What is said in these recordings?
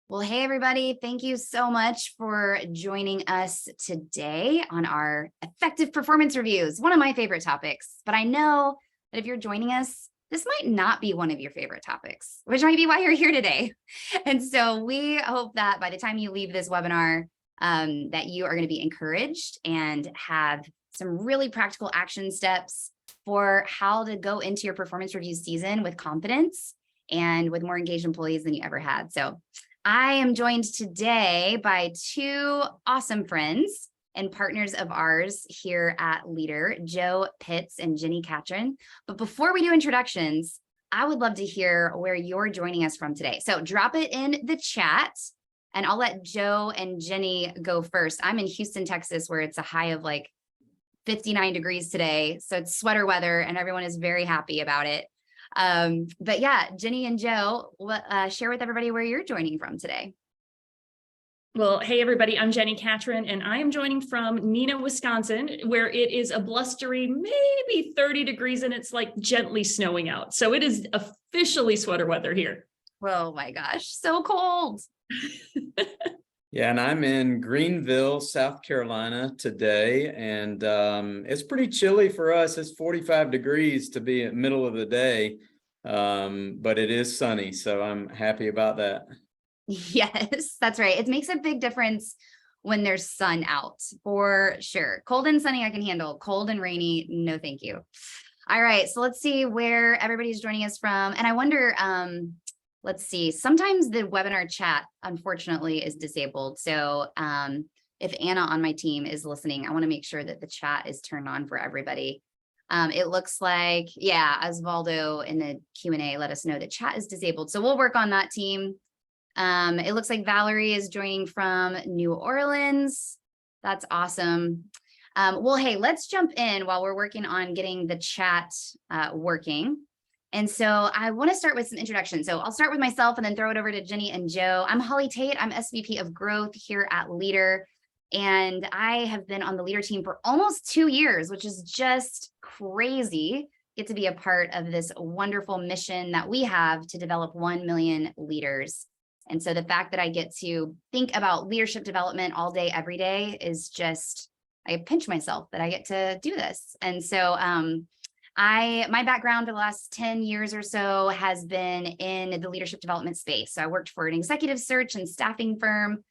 Well, hey, everybody. Thank you so much for joining us today on our effective performance reviews, one of my favorite topics. But I know that if you're joining us, this might not be one of your favorite topics, which might be why you're here today. And so we hope that by the time you leave this webinar, that you are going to be encouraged and have some really practical action steps for how to go into your performance review season with confidence and with more engaged employees than you ever had. So I am joined today by two awesome friends and partners of ours here at Leader, Joe Pitts and Jenni Catron. But before we do introductions, I would love to hear where you're joining us from today. So drop it in the chat and I'll let Joe and Jenni go first. I'm in Houston, Texas, where it's a high of like 59 degrees today. So it's sweater weather and everyone is very happy about it. But yeah, Jenni and Joe, share with everybody where you're joining from today. Well, hey, everybody, I'm Jenni Catron, and I am joining from Neenah, Wisconsin, where it is a blustery, maybe 30 degrees, and it's like gently snowing out. So it is officially sweater weather here. Oh my gosh, so cold. Yeah, and I'm in Greenville, South Carolina today, and it's pretty chilly for us. It's 45 degrees to be in the middle of the day, but it is sunny, so I'm happy about that. Yes, that's right. It makes a big difference when there's sun out, for sure. Cold and sunny, I can handle. Cold and rainy, no thank you. All right, so let's see where everybody's joining us from. And I wonder, let's see, sometimes the webinar chat, unfortunately, is disabled. So if Anna on my team is listening, I want to make sure that the chat is turned on for everybody. It looks like, yeah, Osvaldo in the Q&A let us know the chat is disabled. So we'll work on that, team. It looks like Valerie is joining from New Orleans. That's awesome. Well, hey, let's jump in while we're working on getting the chat working. And so I want to start with some introductions. So I'll start with myself and then throw it over to Jenni and Joe. I'm Holly Tate. I'm SVP of Growth here at Leader. And I have been on the Leader team for almost 2 years, which is just crazy. Get to be a part of this wonderful mission that we have to develop 1 million leaders. And so the fact that I get to think about leadership development all day, every day is just, I pinch myself that I get to do this. And so my background for the last 10 years or so has been in the leadership development space. So I worked for an executive search and staffing firm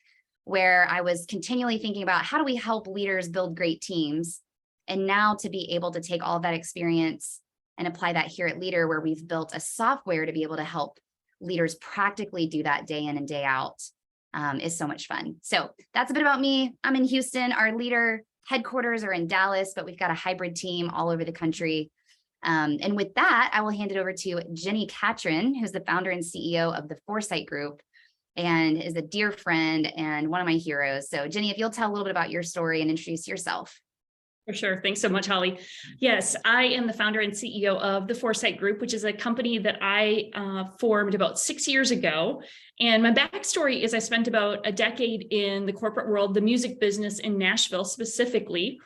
where I was continually thinking about how do we help leaders build great teams? And now to be able to take all of that experience and apply that here at Leader, where we've built a software to be able to help leaders practically do that day in and day out, is so much fun. So that's a bit about me. I'm in Houston. Our Leader headquarters are in Dallas, but we've got a hybrid team all over the country. And with that, I will hand it over to Jenni Catron, who's the founder and CEO of the Foresight Group and is a dear friend and one of my heroes. So Jenni, if you'll tell a little bit about your story and introduce yourself. For sure. Thanks so much, Holly. Yes, I am the founder and CEO of the Foresight Group, which is a company that I formed about 6 years ago. And my backstory is I spent about a decade in the corporate world, the music business in Nashville specifically.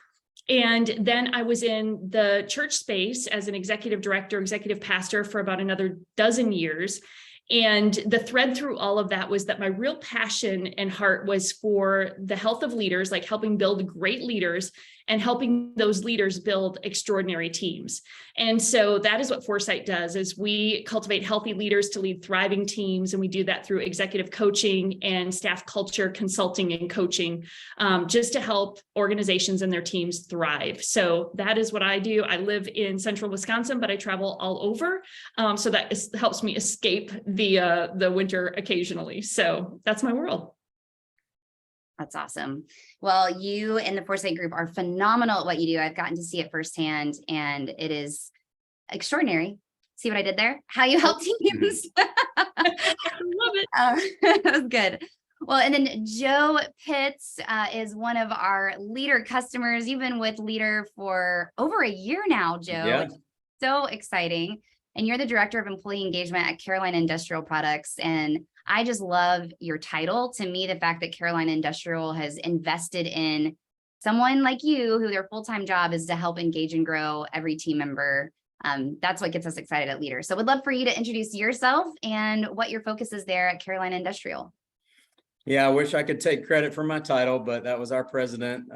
And then I was in the church space as an executive director, executive pastor for about another dozen years. And the thread through all of that was that my real passion and heart was for the health of leaders, like helping build great leaders and helping those leaders build extraordinary teams. And so that is what Foresight does, is we cultivate healthy leaders to lead thriving teams. And we do that through executive coaching and staff culture consulting and coaching, just to help organizations and their teams thrive. So that is what I do. I live in central Wisconsin, but I travel all over. So that helps me escape the winter occasionally. So that's my world. That's awesome. Well, you and the Foresight Group are phenomenal at what you do. I've gotten to see it firsthand, and it is extraordinary. See what I did there? How you help teams. I love it. That was good. Well, and then Joe Pitts is one of our Leader customers. You've been with Leader for over a year now, Joe. Yeah. So exciting. And you're the Director of Employee Engagement at Carolina Industrial Products. And I just love your title. To me, the fact that Carolina Industrial has invested in someone like you, who their full-time job is to help engage and grow every team member. That's what gets us excited at Leader. So would love for you to introduce yourself and what your focus is there at Carolina Industrial. Yeah, I wish I could take credit for my title, but that was our president.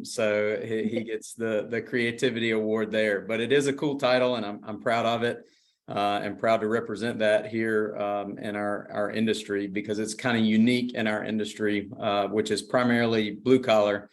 So he gets the creativity award there. But it is a cool title, and I'm proud of it, and proud to represent that here in our industry, because it's kind of unique in our industry, which is primarily blue collar.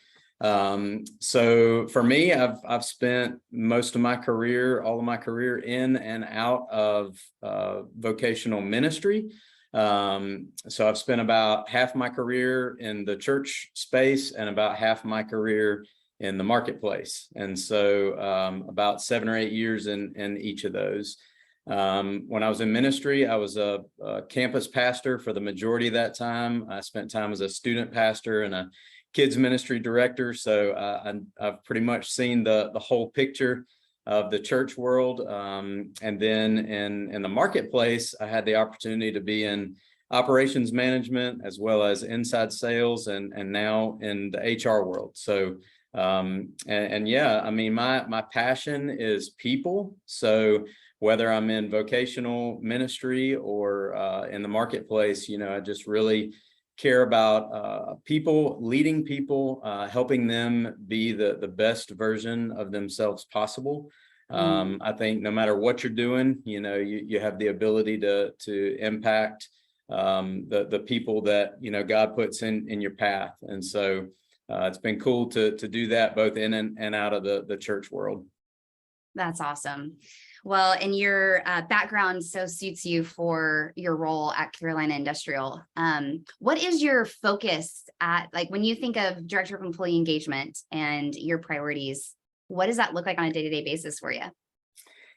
So for me, I've spent most of my career, all of my career, in and out of vocational ministry. So I've spent about half my career in the church space and about half my career in the marketplace. And so about 7 or 8 years in each of those. When I was in ministry, I was a campus pastor for the majority of that time. I spent time as a student pastor and a kids ministry director. So I've pretty much seen the whole picture of the church world. And then in the marketplace, I had the opportunity to be in operations management as well as inside sales, and now in the HR world. So yeah, I mean, my passion is people. So whether I'm in vocational ministry or in the marketplace, I just really care about people, leading people, helping them be the best version of themselves possible. I think no matter what you're doing, you have the ability to impact the people that God puts in your path. And so it's been cool to do that both in and out of the church world. That's awesome. Well, and your background so suits you for your role at Carolina Industrial. What is your focus when you think of Director of Employee Engagement and your priorities? What does that look like on a day-to-day basis for you?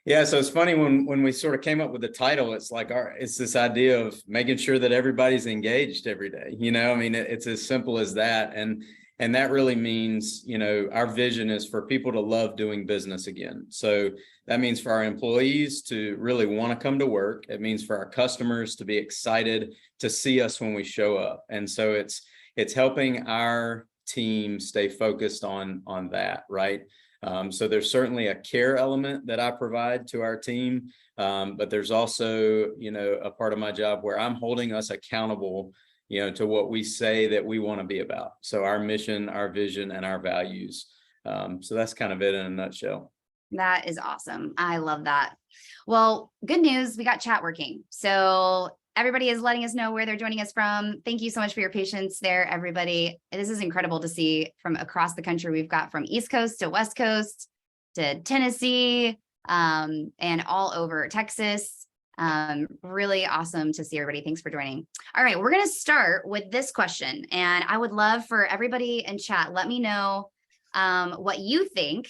Yeah, so it's funny when we sort of came up with the title, it's like it's this idea of making sure that everybody's engaged every day. I mean, it's as simple as that. And that really means, our vision is for people to love doing business again. So that means for our employees to really want to come to work. It means for our customers to be excited to see us when we show up. And so it's helping our team stay focused on that, right? So there's certainly a care element that I provide to our team, but there's also, a part of my job where I'm holding us accountable, to what we say that we want to be about. So our mission, our vision, and our values. So that's kind of it in a nutshell. That is awesome. I love that. Well, good news. We got chat working. So everybody is letting us know where they're joining us from. Thank you so much for your patience there, everybody. This is incredible to see from across the country. We've got from East Coast to West Coast to Tennessee, and all over Texas. Really awesome to see everybody. Thanks for joining. All right, we're going to start with this question, and I would love for everybody in chat, let me know what you think.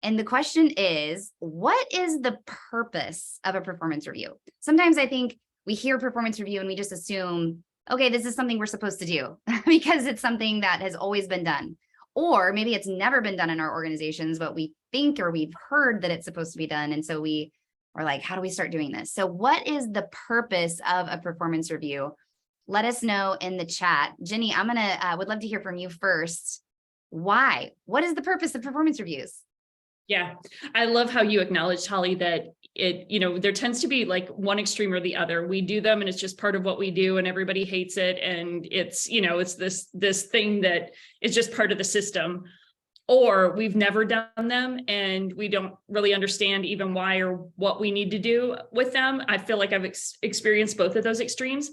And the question is, what is the purpose of a performance review? Sometimes I think we hear performance review and we just assume, okay, this is something we're supposed to do because it's something that has always been done. Or maybe it's never been done in our organizations, but we think or we've heard that it's supposed to be done. And so we are like, how do we start doing this? So what is the purpose of a performance review? Let us know in the chat. Jenni, would love to hear from you first. Why? What is the purpose of performance reviews? Yeah, I love how you acknowledged, Holly, that there tends to be like one extreme or the other. We do them and it's just part of what we do and everybody hates it. And it's, it's this thing that is just part of the system. Or we've never done them and we don't really understand even why or what we need to do with them. I feel like I've experienced both of those extremes.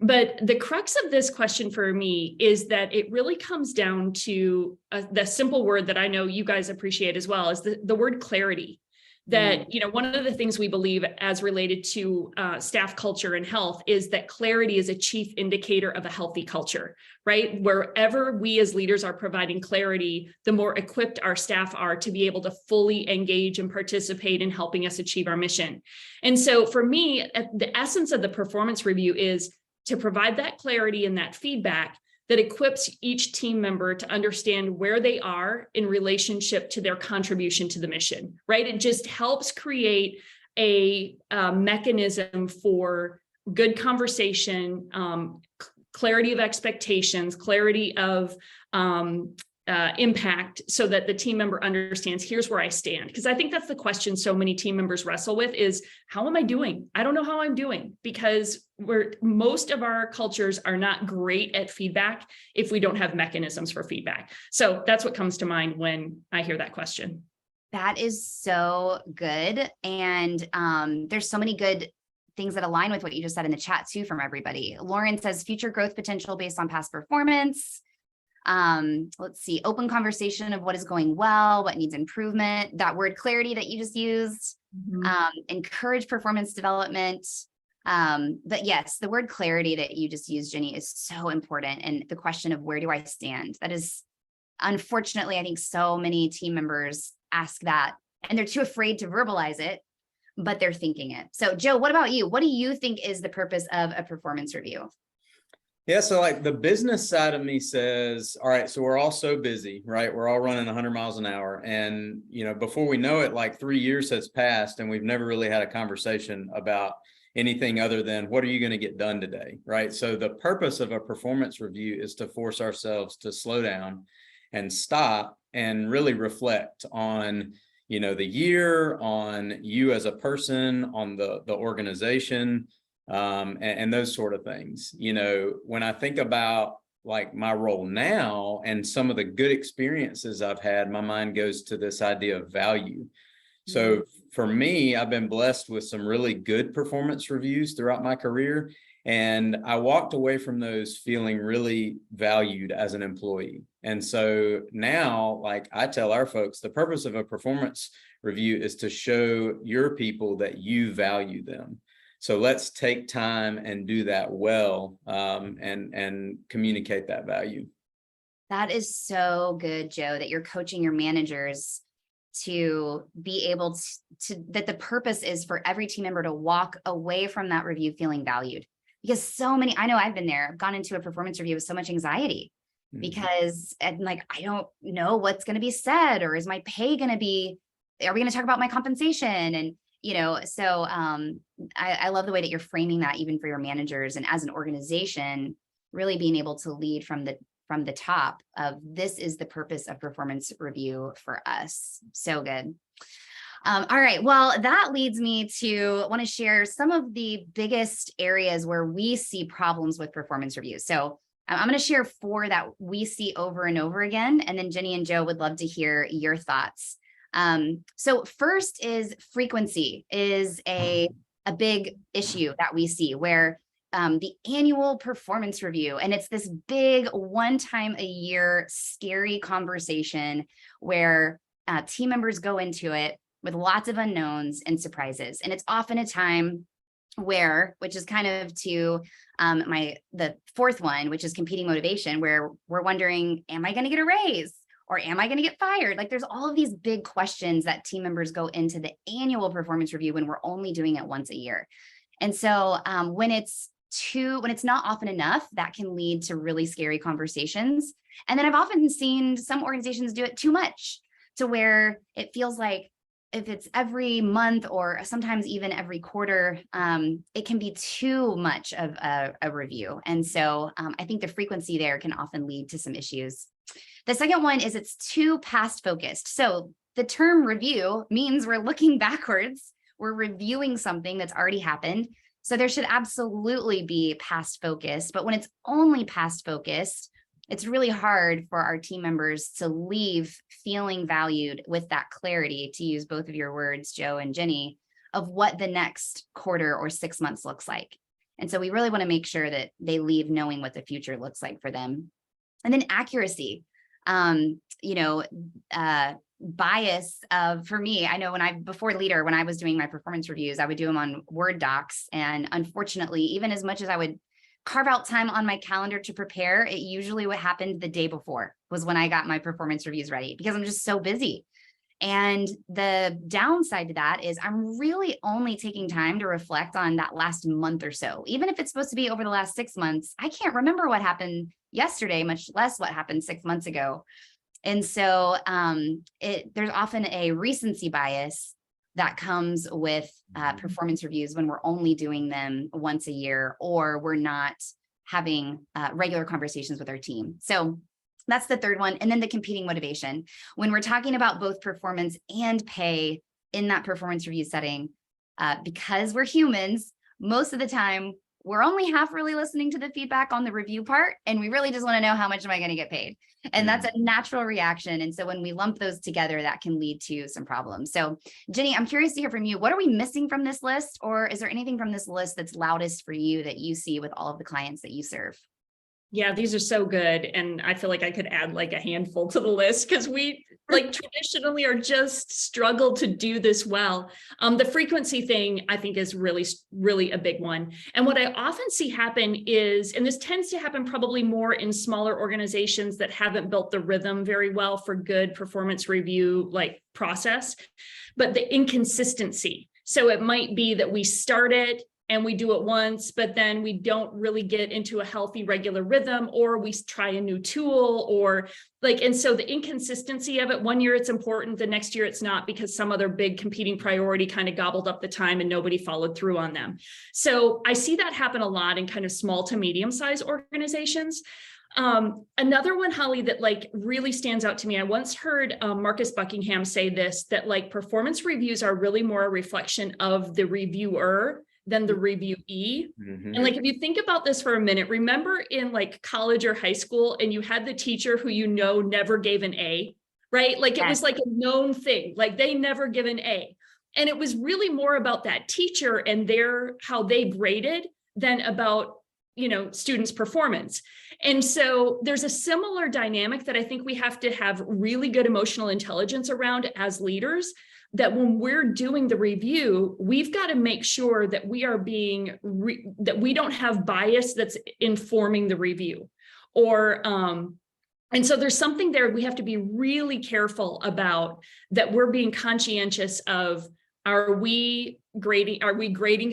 But the crux of this question for me is that it really comes down to the simple word that I know you guys appreciate as well, is the word clarity. That, one of the things we believe as related to staff culture and health is that clarity is a chief indicator of a healthy culture, right? Wherever we as leaders are providing clarity, the more equipped our staff are to be able to fully engage and participate in helping us achieve our mission. And so for me, the essence of the performance review is to provide that clarity and that feedback that equips each team member to understand where they are in relationship to their contribution to the mission, right? It just helps create a mechanism for good conversation, clarity of expectations, clarity of impact so that the team member understands, here's where I stand. Because I think that's the question so many team members wrestle with is, how am I doing? I don't know how I'm doing, because most of our cultures are not great at feedback if we don't have mechanisms for feedback. So that's what comes to mind when I hear that question. That is so good. And there's so many good things that align with what you just said in the chat too from everybody. Lauren says future growth potential based on past performance. Let's see, open conversation of what is going well, what needs improvement, that word clarity that you just used, encourage performance development. But yes, the word clarity that you just used, Jenni, is so important. And the question of where do I stand? That is, unfortunately, I think so many team members ask that and they're too afraid to verbalize it, but they're thinking it. So Joe, what about you? What do you think is the purpose of a performance review? Yeah, so like the business side of me says, all right, so we're all so busy, right? We're all running 100 miles an hour. And, you know, before we know it, like 3 years has passed and we've never really had a conversation about anything other than what are you going to get done today, right? So the purpose of a performance review is to force ourselves to slow down and stop and really reflect on, you know, the year, on you as a person, on the organization, and those sort of things. You know, when I think about like my role now and some of the good experiences I've had, my mind goes to this idea of value. So for me, I've been blessed with some really good performance reviews throughout my career. And I walked away from those feeling really valued as an employee. And so now, like I tell our folks, the purpose of a performance review is to show your people that you value them. So let's take time and do that well, and communicate that value. That is so good, Joe, that you're coaching your managers to be able to that the purpose is for every team member to walk away from that review feeling valued. Because so many, I know I've been there, I've gone into a performance review with so much anxiety because and like, I don't know what's going to be said, or is my pay going to be, are we going to talk about my compensation? And, you know, so I love the way that you're framing that even for your managers and as an organization, really being able to lead from the top of this is the purpose of performance review for us. So good. All right. Well, that leads me to want to share some of the biggest areas where we see problems with performance reviews. So I'm going to share 4 that we see over and over again. And then Jenni and Joe would love to hear your thoughts. So first is frequency is a big issue that we see where the annual performance review, and it's this big one time a year scary conversation where team members go into it with lots of unknowns and surprises. And it's often a time where, which is kind of to the 4th one, which is competing motivation, where we're wondering, am I going to get a raise? Or am I going to get fired? Like there's all of these big questions that team members go into the annual performance review when we're only doing it once a year. And so when it's not often enough, that can lead to really scary conversations. And then I've often seen some organizations do it too much to where it feels like if it's every month or sometimes even every quarter, it can be too much of a review. And so I think the frequency there can often lead to some issues. The second one is it's too past focused. So the term review means we're looking backwards. We're reviewing something that's already happened. So there should absolutely be past focused, but when it's only past focused, it's really hard for our team members to leave feeling valued with that clarity, to use both of your words, Joe and Jenni, of what the next quarter or 6 months looks like. And so we really want to make sure that they leave knowing what the future looks like for them. And then accuracy, bias of, for me, I know before Leader, when I was doing my performance reviews, I would do them on Word docs. And unfortunately, even as much as I would carve out time on my calendar to prepare, it usually what happened the day before was when I got my performance reviews ready because I'm just so busy. And the downside to that is I'm really only taking time to reflect on that last month or so. Even if it's supposed to be over the last 6 months, I can't remember what happened yesterday, much less what happened 6 months ago. And so there's often a recency bias that comes with performance reviews when we're only doing them once a year, or we're not having regular conversations with our team. So That's the third one. And then the competing motivation. When we're talking about both performance and pay in that performance review setting, because we're humans, most of the time, we're only half really listening to the feedback on the review part. And we really just want to know, how much am I going to get paid? And that's a natural reaction. And so when we lump those together, that can lead to some problems. So Jenni, I'm curious to hear from you. What are we missing from this list? Or is there anything from this list that's loudest for you that you see with all of the clients that you serve? Yeah, these are so good. And I feel like I could add like a handful to the list, because we like traditionally are just struggle to do this well. The frequency thing, I think, is really, really a big one. And what I often see happen is, and this tends to happen probably more in smaller organizations that haven't built the rhythm very well for good performance review like process, but the inconsistency. So it might be that we start it and we do it once, but then we don't really get into a healthy, regular rhythm, or we try a new tool, or like, and so the inconsistency of it, one year it's important, the next year it's not, because some other big competing priority kind of gobbled up the time and nobody followed through on them. So I see that happen a lot in kind of small to medium-sized organizations. Another one, Holly, that like really stands out to me, I once heard Marcus Buckingham say this, that like performance reviews are really more a reflection of the reviewer than the reviewee. And like, if you think about this for a minute, remember in like college or high school, and you had the teacher who, you know, never gave an A, right? Like it was like a known thing, like they never give an A. And it was really more about that teacher and how they graded than about, you know, students' performance. And so there's a similar dynamic that I think we have to have really good emotional intelligence around as leaders, that when we're doing the review, we've got to make sure that we are that we don't have bias that's informing the review, or and so there's something there we have to be really careful about, that we're being conscientious of, are we grading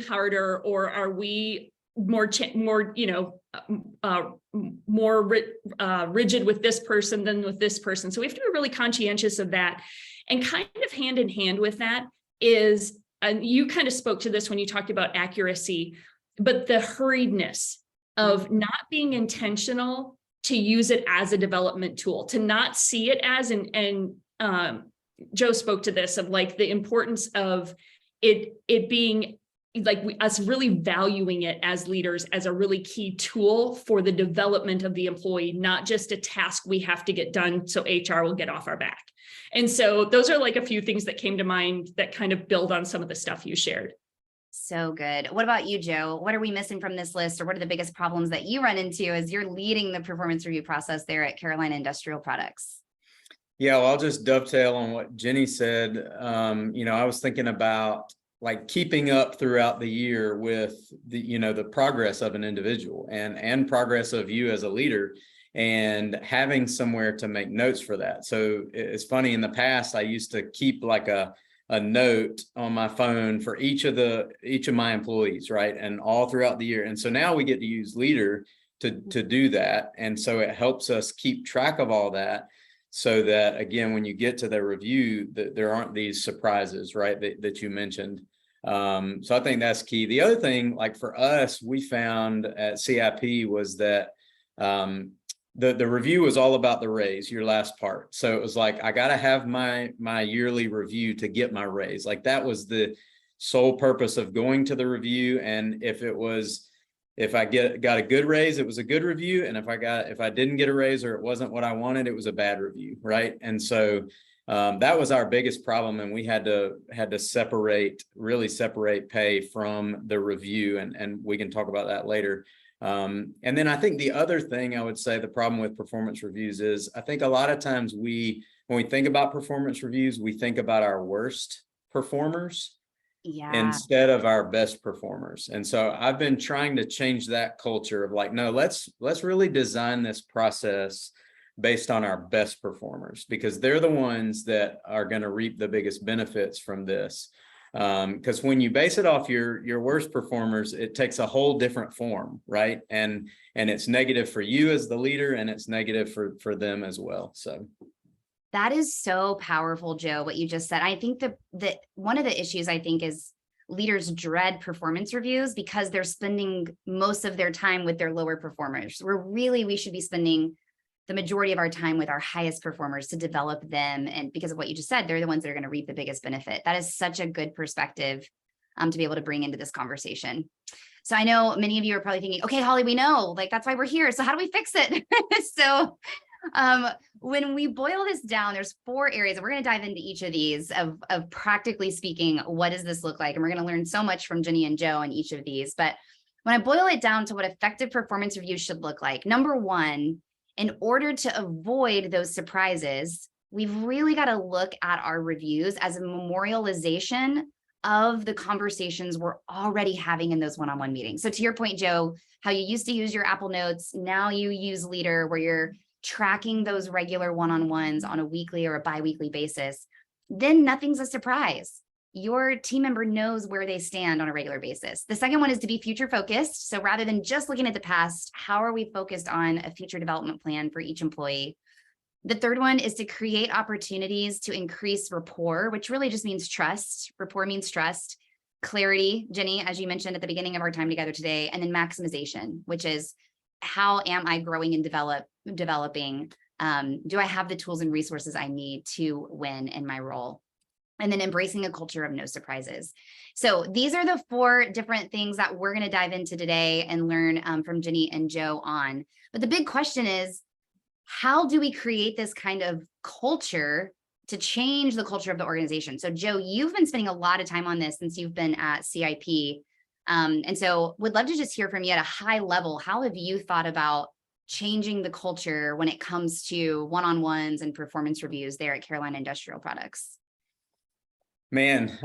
harder, or are we more you know, more rigid with this person than with this person? So we have to be really conscientious of that. And kind of hand in hand with that is, and you kind of spoke to this when you talked about accuracy, but the hurriedness of not being intentional to use it as a development tool, to not see it as, and Joe spoke to this, of like the importance of it being like us really valuing it as leaders as a really key tool for the development of the employee, not just a task we have to get done so HR will get off our back. And so those are like a few things that came to mind that kind of build on some of the stuff you shared. So good. What about you, Joe? What are we missing from this list, or what are the biggest problems that you run into as you're leading the performance review process there at Carolina Industrial Products? Yeah, well, I'll just dovetail on what Jenni said. You know, I was thinking about like keeping up throughout the year with the, you know, the progress of an individual and progress of you as a leader, and having somewhere to make notes for that. So it's funny, in the past, I used to keep like a note on my phone for each of my employees, right? And all throughout the year. And so now we get to use Leader to do that. And so it helps us keep track of all that, so that, again, when you get to the review, that there aren't these surprises, right, that you mentioned. So I think that's key. The other thing, like for us, we found at CIP was that the review was all about the raise, your last part. So it was like, I got to have my yearly review to get my raise. Like that was the sole purpose of going to the review. And if I got a good raise, it was a good review. And if I didn't get a raise, or it wasn't what I wanted, it was a bad review. Right. And so that was our biggest problem. And we had to really separate pay from the review. And we can talk about that later. And then I think the other thing I would say, the problem with performance reviews is, I think a lot of times when we think about performance reviews, we think about our worst performers instead of our best performers. And so I've been trying to change that culture of like, no, let's really design this process based on our best performers, because they're the ones that are going to reap the biggest benefits from this. Because when you base it off your worst performers, it takes a whole different form, right? And it's negative for you as the leader, and it's negative for them as well. So that is so powerful, Joe, what you just said. I think that one of the issues, I think, is leaders dread performance reviews because they're spending most of their time with their lower performers, where really we should be spending the majority of our time with our highest performers to develop them. And because of what you just said, they're the ones that are going to reap the biggest benefit. That is such a good perspective to be able to bring into this conversation. So I know many of you are probably thinking, okay, Holly, we know, like, that's why we're here. So how do we fix it? So when we boil this down, there's 4 areas, and we're going to dive into each of these of practically speaking, what does this look like? And we're going to learn so much from Jenni and Joe on each of these. But when I boil it down to what effective performance reviews should look like, number 1, in order to avoid those surprises, we've really got to look at our reviews as a memorialization of the conversations we're already having in those one-on-one meetings. So to your point, Joe, how you used to use your Apple Notes, now you use Leader, where you're tracking those regular one-on-ones on a weekly or a bi-weekly basis, then nothing's a surprise. Your team member knows where they stand on a regular basis. The second one is to be future focused. So rather than just looking at the past, how are we focused on a future development plan for each employee? The third one is to create opportunities to increase rapport, which really just means trust. Rapport means trust, clarity, Jenni, as you mentioned at the beginning of our time together today, and then maximization, which is how am I growing and developing? Do I have the tools and resources I need to win in my role? And then embracing a culture of no surprises. So these are the 4 different things that we're going to dive into today and learn from Jenni and Joe on. But the big question is, how do we create this kind of culture to change the culture of the organization? So Joe, you've been spending a lot of time on this since you've been at CIP. And so would love to just hear from you at a high level. How have you thought about changing the culture when it comes to one-on-ones and performance reviews there at Carolina Industrial Products? Man,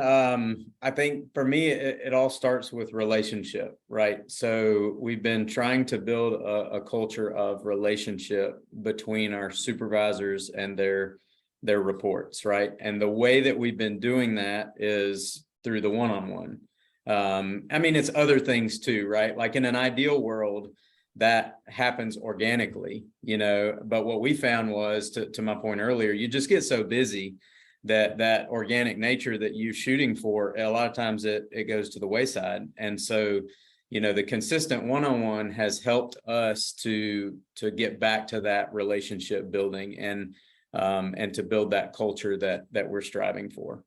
I think for me, it all starts with relationship, right? So we've been trying to build a culture of relationship between our supervisors and their reports, right? And the way that we've been doing that is through the one-on-one. I mean, it's other things too, right? Like in an ideal world, that happens organically, but what we found was, to my point earlier, you just get so busy that organic nature that you're shooting for, a lot of times it goes to the wayside. And so, the consistent one-on-one has helped us to get back to that relationship building and to build that culture that we're striving for.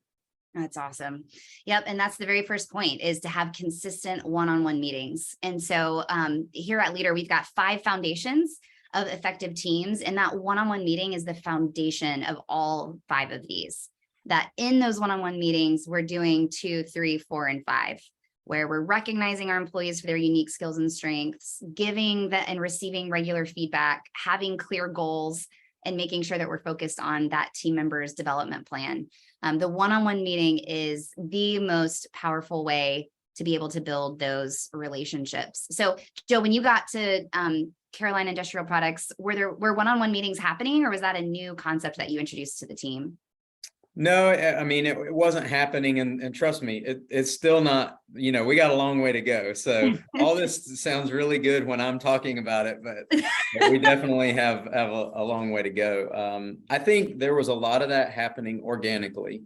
That's awesome. Yep. And that's the very first point, is to have consistent one-on-one meetings. And so here at Leader, we've got 5 foundations of effective teams. And that one-on-one meeting is the foundation of all 5 of these. That in those one-on-one meetings, we're doing 2, 3, 4, and 5, where we're recognizing our employees for their unique skills and strengths, giving and receiving regular feedback, having clear goals, and making sure that we're focused on that team member's development plan. The one-on-one meeting is the most powerful way to be able to build those relationships. So, Joe, when you got to Carolina Industrial Products, were one-on-one meetings happening, or was that a new concept that you introduced to the team? No, I mean, it wasn't happening. And trust me, it's still not, we got a long way to go. So all this sounds really good when I'm talking about it, but we definitely have a long way to go. I think there was a lot of that happening organically.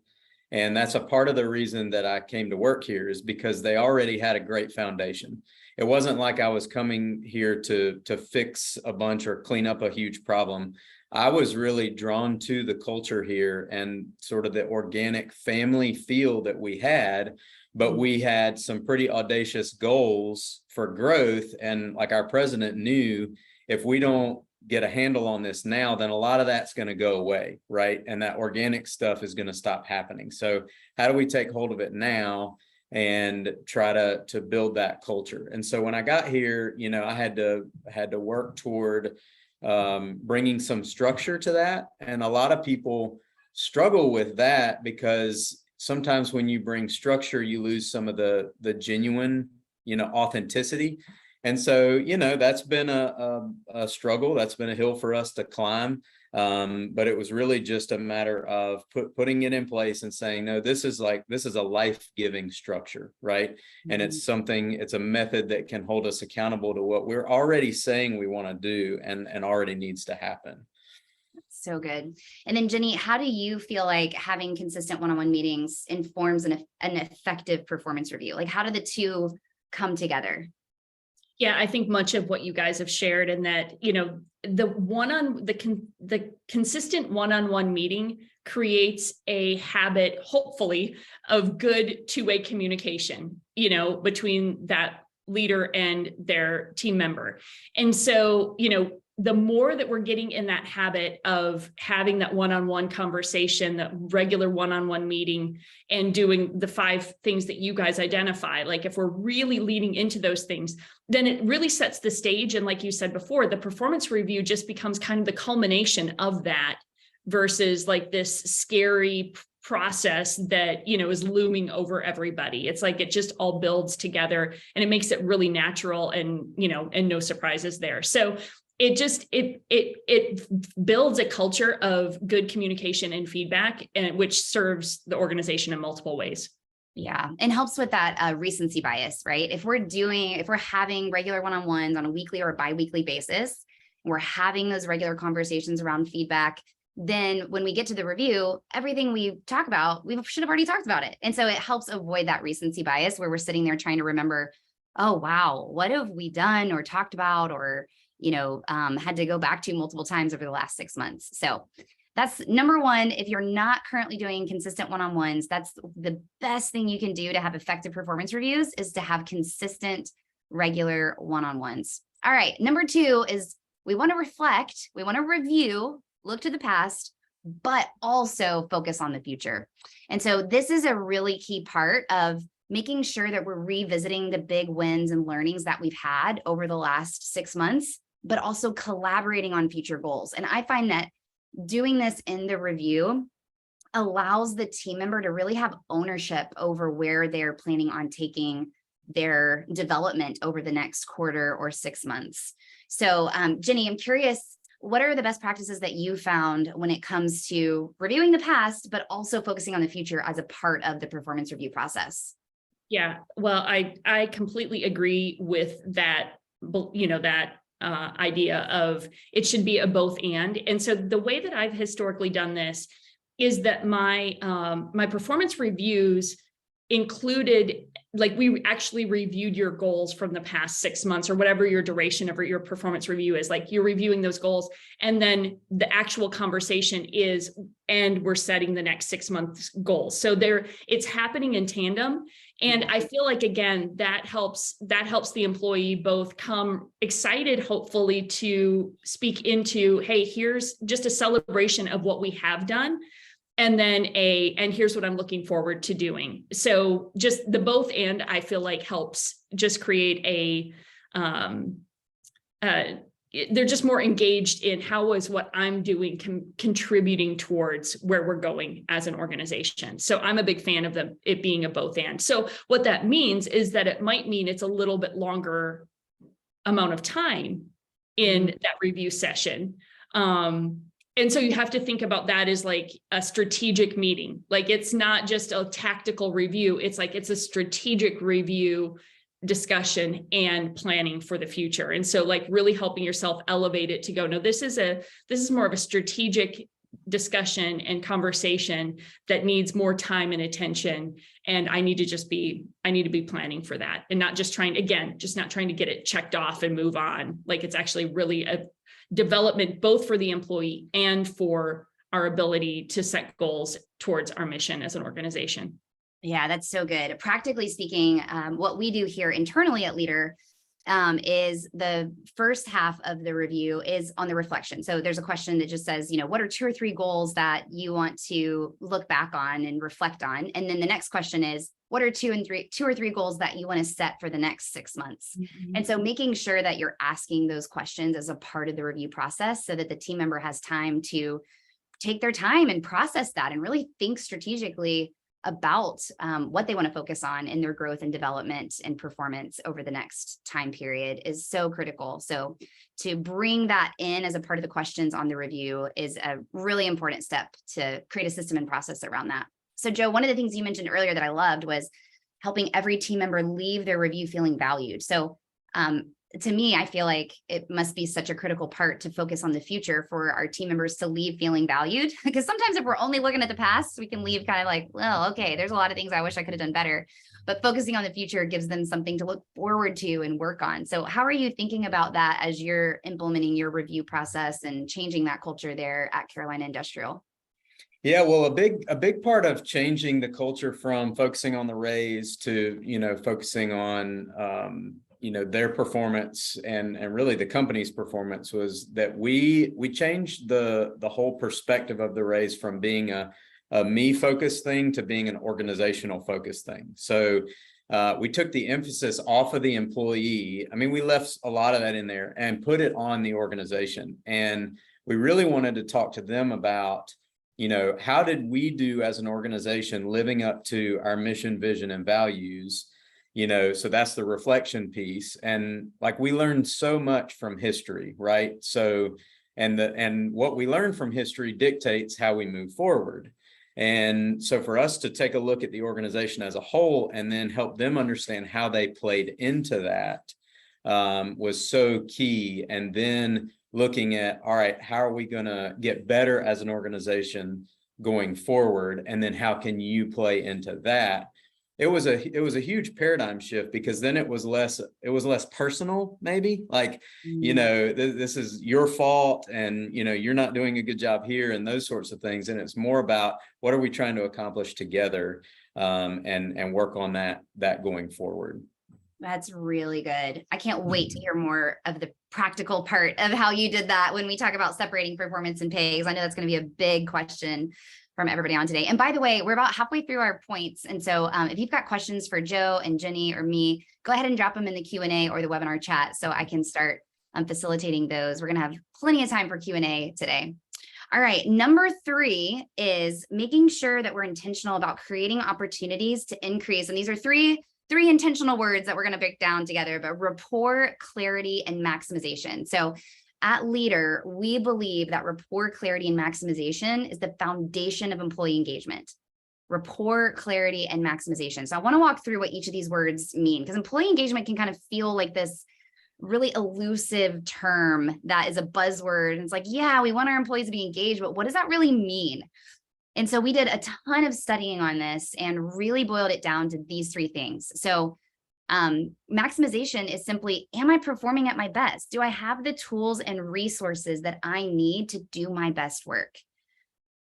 And that's a part of the reason that I came to work here, is because they already had a great foundation. It wasn't like I was coming here to fix a bunch or clean up a huge problem. I was really drawn to the culture here and sort of the organic family feel that we had, but we had some pretty audacious goals for growth. And like our president knew, if we don't get a handle on this now, then a lot of that's going to go away, right? And that organic stuff is going to stop happening. So how do we take hold of it now and try to build that culture? And so when I got here, I had to work toward bringing some structure to that. And a lot of people struggle with that, because sometimes when you bring structure, you lose some of the genuine, authenticity. And so, that's been a struggle. That's been a hill for us to climb. But it was really just a matter of putting it in place and saying, no, this is a life-giving structure, right? Mm-hmm. And it's a method that can hold us accountable to what we're already saying we want to do and already needs to happen. So good. And then Jenni, how do you feel like having consistent one-on-one meetings informs an effective performance review? Like, how do the two come together? Yeah, I think much of what you guys have shared, and that, the consistent one-on-one meeting creates a habit, hopefully, of good two-way communication, between that leader and their team member. And so, the more that we're getting in that habit of having that one-on-one conversation, that regular one-on-one meeting, and doing the 5 things that you guys identify, like if we're really leading into those things, then it really sets the stage. And like you said before, the performance review just becomes kind of the culmination of that, versus like this scary process that, is looming over everybody. It's like it just all builds together, and it makes it really natural, and, and no surprises there. So it builds a culture of good communication and feedback, and which serves the organization in multiple ways. Yeah, and helps with that recency bias, right? If we're having regular one-on-ones on a weekly or bi-weekly basis, and we're having those regular conversations around feedback, then when we get to the review, everything we talk about, we should have already talked about it. And so it helps avoid that recency bias where we're sitting there trying to remember, oh, wow, what have we done or talked about, or had to go back to multiple times over the last 6 months. So that's number one. If you're not currently doing consistent one-on-ones, that's the best thing you can do to have effective performance reviews, is to have consistent, regular one-on-ones. All right. Number 2 is we want to reflect, we want to review, look to the past, but also focus on the future. And so this is a really key part of making sure that we're revisiting the big wins and learnings that we've had over the last 6 months, but also collaborating on future goals. And I find that doing this in the review allows the team member to really have ownership over where they're planning on taking their development over the next quarter or 6 months. So Jenni, I'm curious, what are the best practices that you found when it comes to reviewing the past, but also focusing on the future as a part of the performance review process? Yeah, well, I completely agree with that, that idea of it should be a both and. And so the way that I've historically done this is that my performance reviews included, like, we actually reviewed your goals from the past 6 months, or whatever your duration of your performance review is. Like, you're reviewing those goals, and then the actual conversation is, and we're setting the next 6 months goals. So it's happening in tandem. And I feel like, again, that helps the employee both come excited, hopefully, to speak into, hey, here's just a celebration of what we have done. And then and here's what I'm looking forward to doing. So just the both and, I feel like, helps just create they're just more engaged in how is what I'm doing contributing towards where we're going as an organization. So I'm a big fan of it being a both and. So what that means is that it might mean it's a little bit longer amount of time in that review session. And so you have to think about that as like a strategic meeting. Like, it's not just a tactical review. It's like, it's a strategic review, discussion, and planning for the future. And so, like, really helping yourself elevate it to go, no, this is more of a strategic discussion and conversation that needs more time and attention. And I need to be planning for that, and not just trying to get it checked off and move on. Like, it's actually really a development, both for the employee and for our ability to set goals towards our mission as an organization. Yeah, that's so good. Practically speaking, what we do here internally at Leader is the first half of the review is on the reflection. So there's a question that just says, what are 2 or 3 goals that you want to look back on and reflect on? And then the next question is, what are 2 or 3 goals that you want to set for the next 6 months? Mm-hmm. And so making sure that you're asking those questions as a part of the review process, so that the team member has time to take their time and process that and really think strategically about what they want to focus on in their growth and development and performance over the next time period is so critical. So to bring that in as a part of the questions on the review is a really important step to create a system and process around that. So Joe, one of the things you mentioned earlier that I loved was helping every team member leave their review feeling valued. So to me, I feel like it must be such a critical part to focus on the future for our team members to leave feeling valued. Because sometimes if we're only looking at the past, we can leave kind of like, well, okay, there's a lot of things I wish I could have done better. but focusing on the future gives them something to look forward to and work on. So how are you thinking about that as you're implementing your review process and changing that culture there at Carolina Industrial? Yeah, well, a big part of changing the culture from focusing on the raise to, focusing on, their performance and really the company's performance was that we changed the whole perspective of the raise from being a me focused thing to being an organizational focused thing. So we took the emphasis off of the employee. I mean, we left a lot of that in there and put it on the organization. And we really wanted to talk to them about, how did we do as an organization living up to our mission, vision, and values? So that's the reflection piece. And like we learned so much from history, right? So, and what we learn from history dictates how we move forward. And so for us to take a look at the organization as a whole and then help them understand how they played into that was so key. And then looking at, all right, how are we going to get better as an organization going forward? And then how can you play into that? It was a huge paradigm shift, because then it was less personal, maybe like, this is your fault and, you're not doing a good job here and those sorts of things. And it's more about what are we trying to accomplish together and work on that going forward. That's really good. I can't wait to hear more of the practical part of how you did that when we talk about separating performance and pay, because I know that's going to be a big question from everybody on today. And by the way, we're about halfway through our points. And so if you've got questions for Joe and Jenni or me, go ahead and drop them in the Q&A or the webinar chat so I can start facilitating those. We're going to have plenty of time for Q&A today. All right, number 3 is making sure that we're intentional about creating opportunities to increase. And these are three intentional words that we're going to break down together, but rapport, clarity, and maximization. So at Leader, we believe that rapport, clarity, and maximization is the foundation of employee engagement. Rapport, clarity, and maximization. So I want to walk through what each of these words mean, because employee engagement can kind of feel like this really elusive term that is a buzzword. And it's like, yeah, we want our employees to be engaged, but what does that really mean? And so we did a ton of studying on this and really boiled it down to these 3 things. So maximization is simply, am I performing at my best? Do I have the tools and resources that I need to do my best work?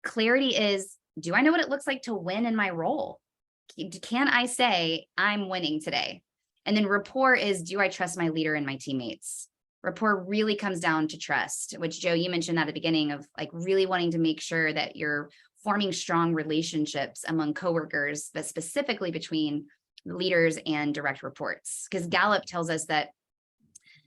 Clarity is, do I know what it looks like to win in my role? Can I say I'm winning today? And then rapport is, do I trust my leader and my teammates? Rapport really comes down to trust, which Joe, you mentioned at the beginning of like really wanting to make sure that you're forming strong relationships among coworkers, but specifically between leaders and direct reports. Because Gallup tells us that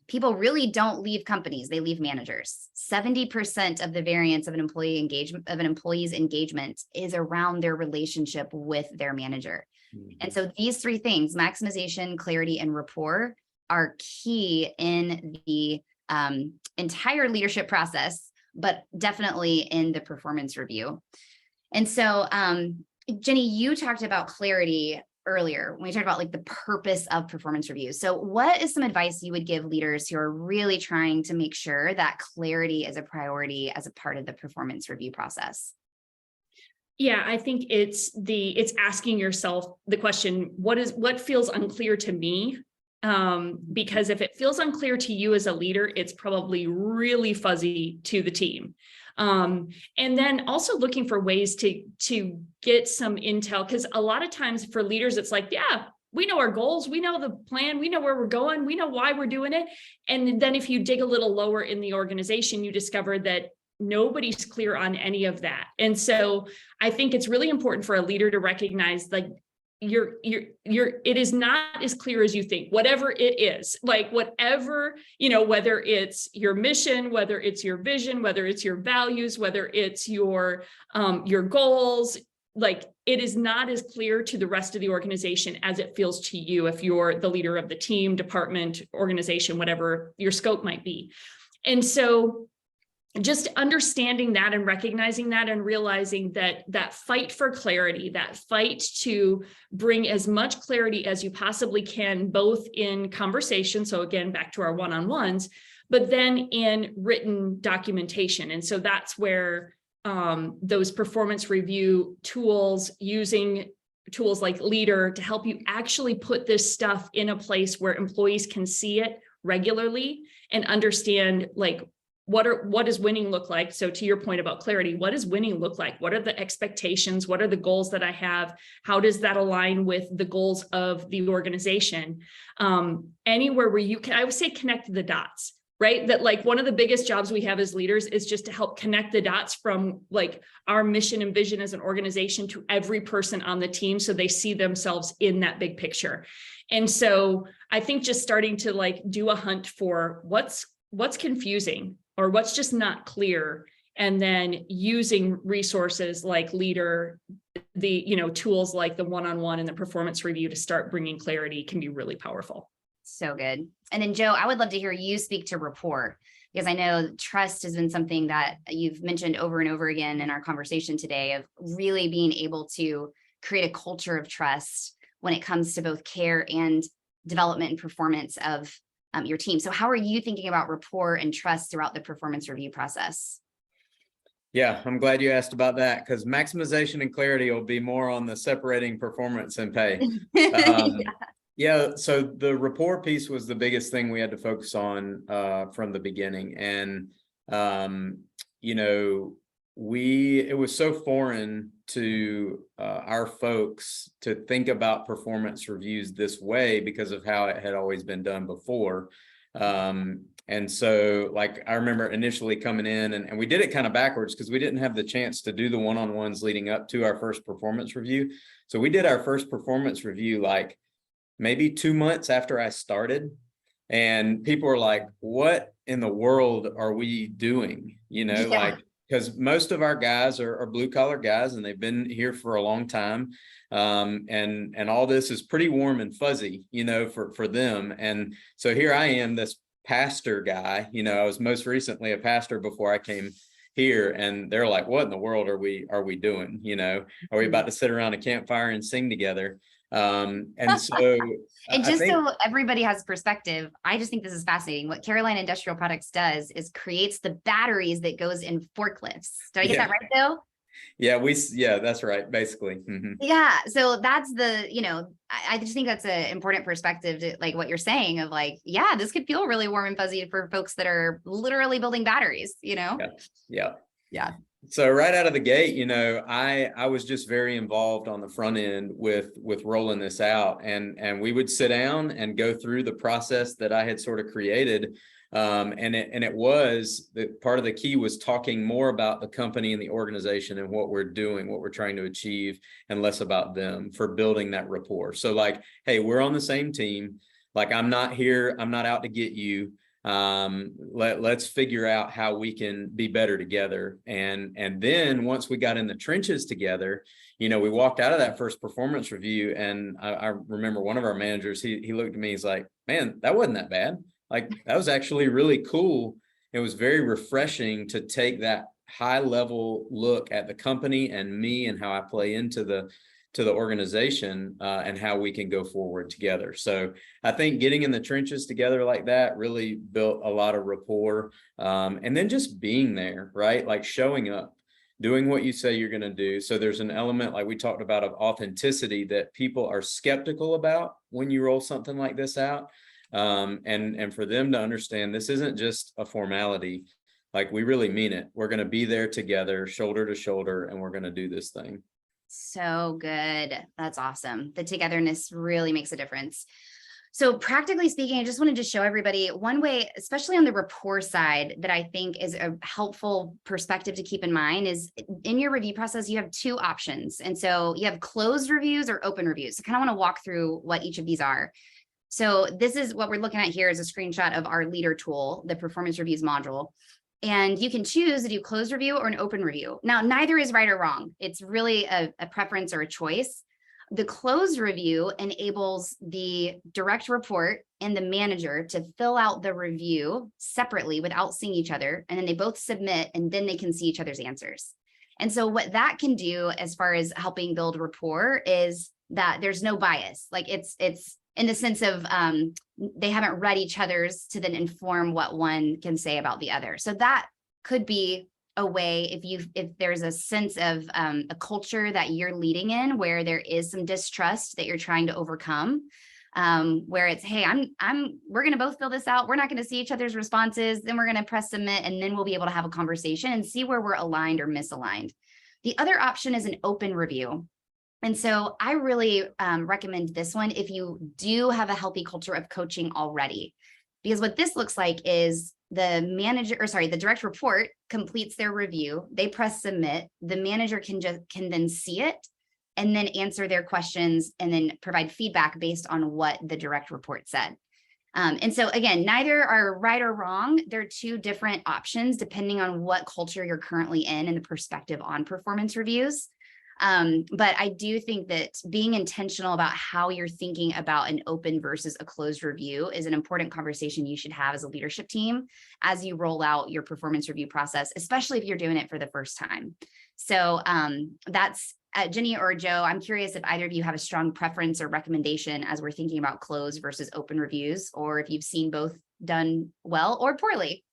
people really don't leave companies, they leave managers. 70% of the variance of an employee's engagement is around their relationship with their manager. And so these 3 things, maximization, clarity, and rapport, are key in the entire leadership process, but definitely in the performance review. And so, Jenni, you talked about clarity earlier when we talked about like the purpose of performance reviews. So what is some advice you would give leaders who are really trying to make sure that clarity is a priority as a part of the performance review process? Yeah, I think it's asking yourself the question, what feels unclear to me? Because if it feels unclear to you as a leader, it's probably really fuzzy to the team. And then also looking for ways to get some intel, because a lot of times for leaders, it's like, yeah, we know our goals, we know the plan, we know where we're going, we know why we're doing it. And then if you dig a little lower in the organization, you discover that nobody's clear on any of that. And so I think it's really important for a leader to recognize, like, it is not as clear as you think, whatever it is, like whatever, whether it's your mission, whether it's your vision, whether it's your values, whether it's your goals, like it is not as clear to the rest of the organization as it feels to you if you're the leader of the team, department, organization, whatever your scope might be. And so just understanding that and recognizing that and realizing that fight for clarity, that fight to bring as much clarity as you possibly can, both in conversation, so again, back to our one-on-ones, but then in written documentation. And so that's where those performance review tools, using tools like Leader to help you actually put this stuff in a place where employees can see it regularly and understand like what does winning look like? So to your point about clarity, what does winning look like? What are the expectations? What are the goals that I have? How does that align with the goals of the organization? Anywhere where you can, I would say connect the dots, right? That like one of the biggest jobs we have as leaders is just to help connect the dots from like our mission and vision as an organization to every person on the team so they see themselves in that big picture. And so I think just starting to like do a hunt for what's confusing or what's just not clear, and then using resources like Leader, the tools like the one-on-one and the performance review to start bringing clarity can be really powerful. So good. And then Joe, I would love to hear you speak to rapport, because I know trust has been something that you've mentioned over and over again in our conversation today, of really being able to create a culture of trust when it comes to both care and development and performance of your team. So how are you thinking about rapport and trust throughout the performance review process? Yeah, I'm glad you asked about that, because maximization and clarity will be more on the separating performance and pay. Yeah, so the rapport piece was the biggest thing we had to focus on from the beginning. And, it was so foreign to our folks to think about performance reviews this way because of how it had always been done before. And so like, I remember initially coming in and we did it kind of backwards because we didn't have the chance to do the one-on-ones leading up to our first performance review. So we did our first performance review like maybe 2 months after I started, and people were like, what in the world are we doing? Like, because most of our guys are blue collar guys and they've been here for a long time. And all this is pretty warm and fuzzy, for them. And so here I am, this pastor guy, I was most recently a pastor before I came here, and they're like, what in the world are we doing? Are we about to sit around a campfire and sing together? And so and just so everybody has perspective, I just think this is fascinating. What Carolina Industrial Products does is creates the batteries that goes in forklifts. Did I get that right, Bill? Yeah, that's right, basically. Yeah, so that's the, I just think that's an important perspective to like what you're saying of like, yeah, this could feel really warm and fuzzy for folks that are literally building batteries, Yeah. So right out of the gate, I was just very involved on the front end with rolling this out, and we would sit down and go through the process that I had sort of created. And it was that part of the key was talking more about the company and the organization and what we're doing, what we're trying to achieve, and less about them, for building that rapport. So like, hey, we're on the same team. Like, I'm not out to get you. Let's figure out how we can be better together. And then once we got in the trenches together, we walked out of that first performance review, and I remember one of our managers, he looked at me, he's like, man, that wasn't that bad. Like, that was actually really cool. It was very refreshing to take that high level look at the company and me and how I play into the organization, and how we can go forward together. So I think getting in the trenches together like that really built a lot of rapport. And then just being there, right? Like showing up, doing what you say you're going to do. So there's an element, like we talked about, of authenticity that people are skeptical about when you roll something like this out. And for them to understand this isn't just a formality, like we really mean it. We're going to be there together, shoulder to shoulder, and we're going to do this thing. So good. That's awesome. The togetherness really makes a difference. So practically speaking, I just wanted to show everybody one way, especially on the rapport side, that I think is a helpful perspective to keep in mind is in your review process, you have two options. And so you have closed reviews or open reviews. I kind of want to walk through what each of these are. So this is what we're looking at here is a screenshot of our Leader tool, the performance reviews module. And you can choose to do closed review or an open review. Now, neither is right or wrong. It's really a preference or a choice. The closed review enables the direct report and the manager to fill out the review separately without seeing each other. And then they both submit, and then they can see each other's answers. And so what that can do as far as helping build rapport is that there's no bias. Like it's in the sense of they haven't read each other's to then inform what one can say about the other. So that could be a way, if there's a sense of a culture that you're leading in where there is some distrust that you're trying to overcome, where it's, hey, we're going to both fill this out. We're not going to see each other's responses. Then we're going to press submit, and then we'll be able to have a conversation and see where we're aligned or misaligned. The other option is an open review. And so I really recommend this one if you do have a healthy culture of coaching already, because what this looks like is the direct report completes their review. They press submit. The manager can then see it and then answer their questions and then provide feedback based on what the direct report said. And so again, neither are right or wrong. They're two different options depending on what culture you're currently in and the perspective on performance reviews. But I do think that being intentional about how you're thinking about an open versus a closed review is an important conversation you should have as a leadership team as you roll out your performance review process, especially if you're doing it for the first time. So that's Jenni or Joe, I'm curious if either of you have a strong preference or recommendation as we're thinking about closed versus open reviews, or if you've seen both done well or poorly.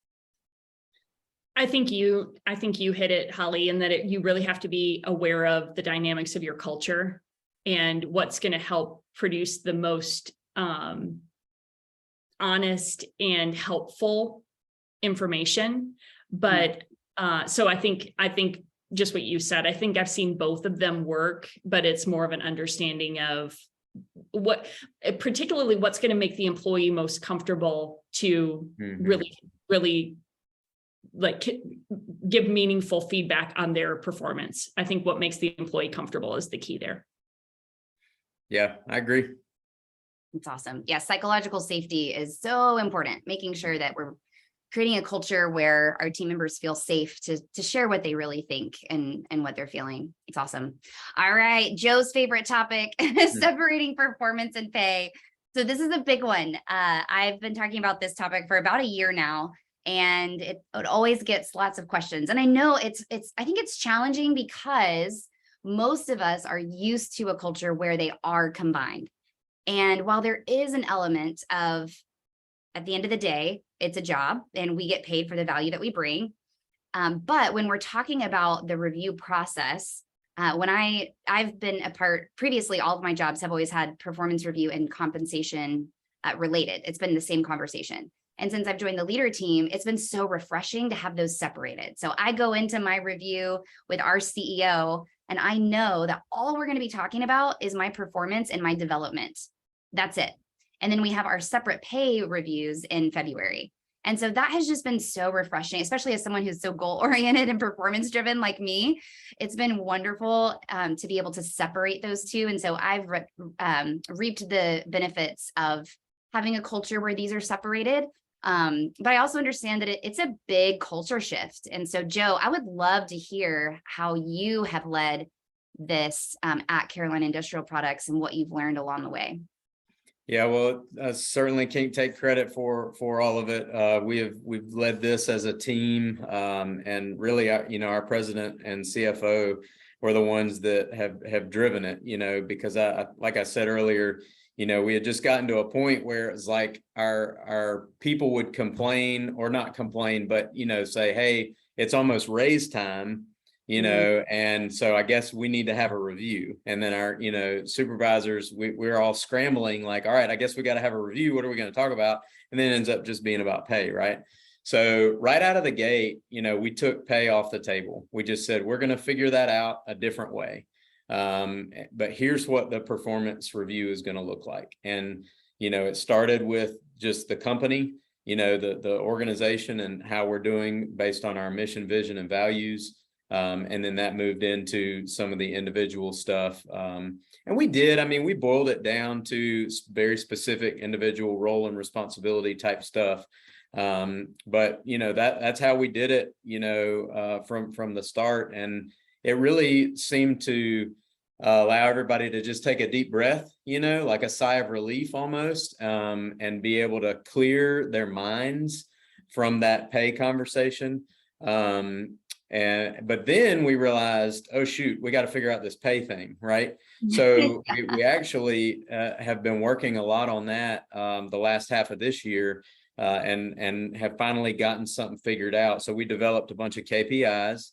I think you hit it, Holly, in that you really have to be aware of the dynamics of your culture and what's going to help produce the most honest and helpful information. But so I think just what you said, I think I've seen both of them work, but it's more of an understanding of particularly what's going to make the employee most comfortable to really like give meaningful feedback on their performance. I think what makes the employee comfortable is the key there. Yeah, I agree. That's awesome. Yeah, psychological safety is so important, making sure that we're creating a culture where our team members feel safe to share what they really think and what they're feeling. It's awesome. All right, Joe's favorite topic, separating performance and pay. So this is a big one. I've been talking about this topic for about a year now, and it always gets lots of questions. And I know I think it's challenging because most of us are used to a culture where they are combined. And while there is an element of, at the end of the day, it's a job and we get paid for the value that we bring. But when we're talking about the review process, when I've been a part previously, all of my jobs have always had performance review and compensation related. It's been the same conversation. And since I've joined the leader team, it's been so refreshing to have those separated. So I go into my review with our CEO, and I know that all we're going to be talking about is my performance and my development. That's it. And then we have our separate pay reviews in February. And so that has just been so refreshing, especially as someone who's so goal-oriented and performance-driven like me. It's been wonderful to be able to separate those two. And so I've reaped the benefits of having a culture where these are separated. But I also understand that it's a big culture shift. And so, Joe, I would love to hear how you have led this at Carolina Industrial Products and what you've learned along the way. Yeah, well, I certainly can't take credit for all of it. We've led this as a team, and really, our president and CFO were the ones that have driven it. Because like I said earlier, we had just gotten to a point where it's like our people would complain or not complain, but say, hey, it's almost raise time. And so I guess we need to have a review. And then our, supervisors, we're all scrambling like, all right, I guess we got to have a review. What are we going to talk about? And then it ends up just being about pay, right? So right out of the gate, we took pay off the table. We just said, we're going to figure that out a different way. But here's what the performance review is going to look like. And, it started with just the company, the organization and how we're doing based on our mission, vision, and values. And then that moved into some of the individual stuff. And we boiled it down to very specific individual role and responsibility type stuff. But that's how we did it, from the start. And it really seemed to allow everybody to just take a deep breath, like a sigh of relief almost, and be able to clear their minds from that pay conversation. But then we realized, oh shoot, we got to figure out this pay thing, right? So we actually have been working a lot on that the last half of this year, and have finally gotten something figured out. So we developed a bunch of KPIs,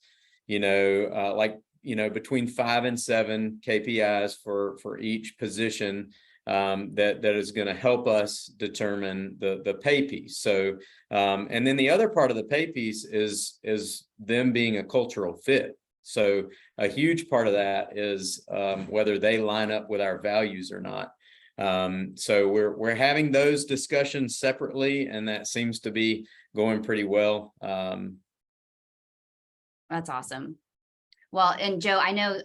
between 5 and 7 KPIs for each position, that is going to help us determine the pay piece. So, and then the other part of the pay piece is them being a cultural fit. So a huge part of that is whether they line up with our values or not. So we're having those discussions separately, and that seems to be going pretty well. That's awesome. Well, and Joe, I know,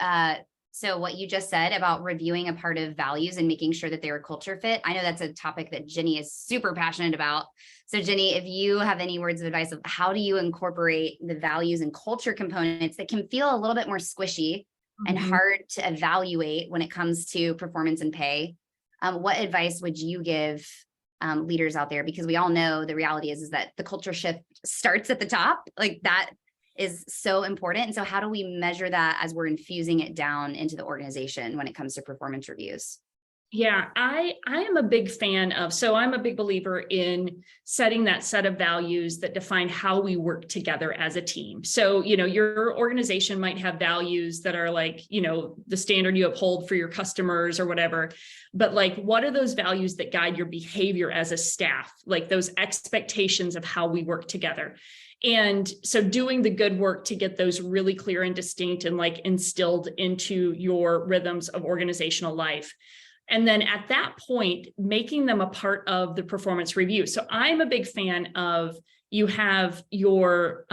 so what you just said about reviewing a part of values and making sure that they're a culture fit, I know that's a topic that Jenni is super passionate about. So Jenni, if you have any words of advice of how do you incorporate the values and culture components that can feel a little bit more squishy and hard to evaluate when it comes to performance and pay, what advice would you give leaders out there? Because we all know the reality is that the culture shift starts at the top, like that is so important. And so how do we measure that as we're infusing it down into the organization when it comes to performance reviews? Yeah, I am a big fan of, so I'm a big believer in setting that set of values that define how we work together as a team. So, your organization might have values that are like, the standard you uphold for your customers or whatever, but like, what are those values that guide your behavior as a staff? Like those expectations of how we work together. And so doing the good work to get those really clear and distinct and like instilled into your rhythms of organizational life. And then at that point, making them a part of the performance review. So I'm a big fan of, you have your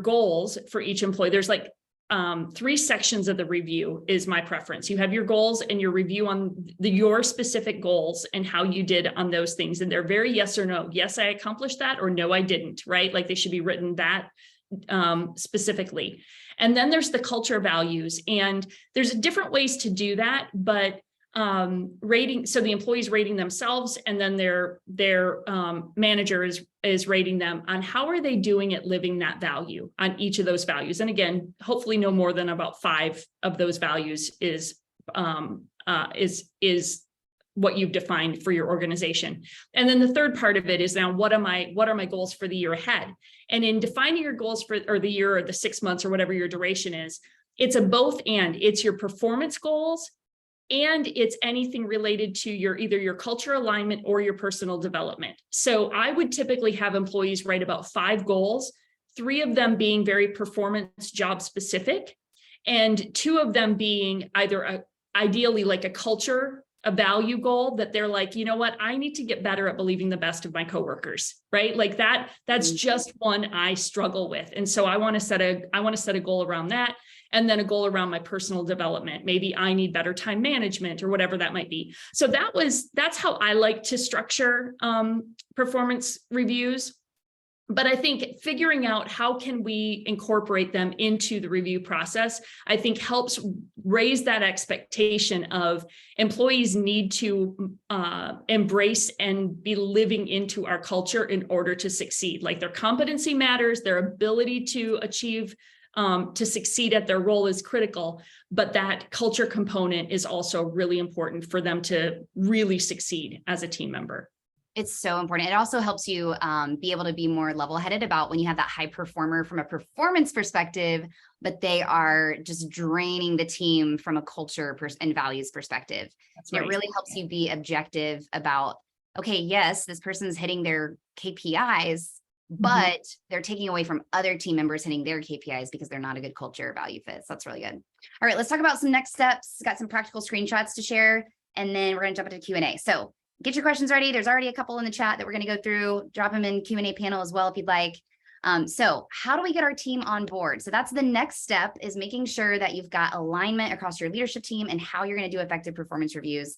goals for each employee. There's like 3 sections of the review is my preference. You have your goals and your review on your specific goals and how you did on those things. And they're very yes or no. Yes, I accomplished that, or no, I didn't, right? Like they should be written that specifically. And then there's the culture values, and there's different ways to do that, but rating, so the employees rating themselves, and then their manager is rating them on how are they doing at living that value on each of those values. And again, hopefully no more than about 5 of those values is what you've defined for your organization. And then the third part of it is now, what are my goals for the year ahead? And in defining your goals for the year or the 6 months or whatever your duration is, it's a both and. It's your performance goals, and it's anything related to either your culture alignment or your personal development. So I would typically have employees write about 5 goals, 3 of them being very performance job specific, and 2 of them being either ideally like a value goal that they're like, you know what, I need to get better at believing the best of my coworkers, right? Like that's just one I struggle with. And so I want to set a goal around that. And then a goal around my personal development. Maybe I need better time management or whatever that might be. So that's how I like to structure performance reviews. But I think figuring out how can we incorporate them into the review process, I think helps raise that expectation of employees need to embrace and be living into our culture in order to succeed. Like their competency matters, their ability to achieve to succeed at their role is critical, but that culture component is also really important for them to really succeed as a team member. It's so important. It also helps you be able to be more level-headed about when you have that high performer from a performance perspective, but they are just draining the team from a culture and values perspective. That's right. It really helps you be objective about, okay, yes, this person's hitting their KPIs, but they're taking away from other team members hitting their KPIs because they're not a good culture or value fit. So that's really good. All right, let's talk about some next steps. Got some practical screenshots to share, and then we're going to jump into Q&A. So get your questions ready. There's already a couple in the chat that we're going to go through. Drop them in Q&A panel as well if you'd like. So how do we get our team on board? So that's the next step, is making sure that you've got alignment across your leadership team and how you're going to do effective performance reviews.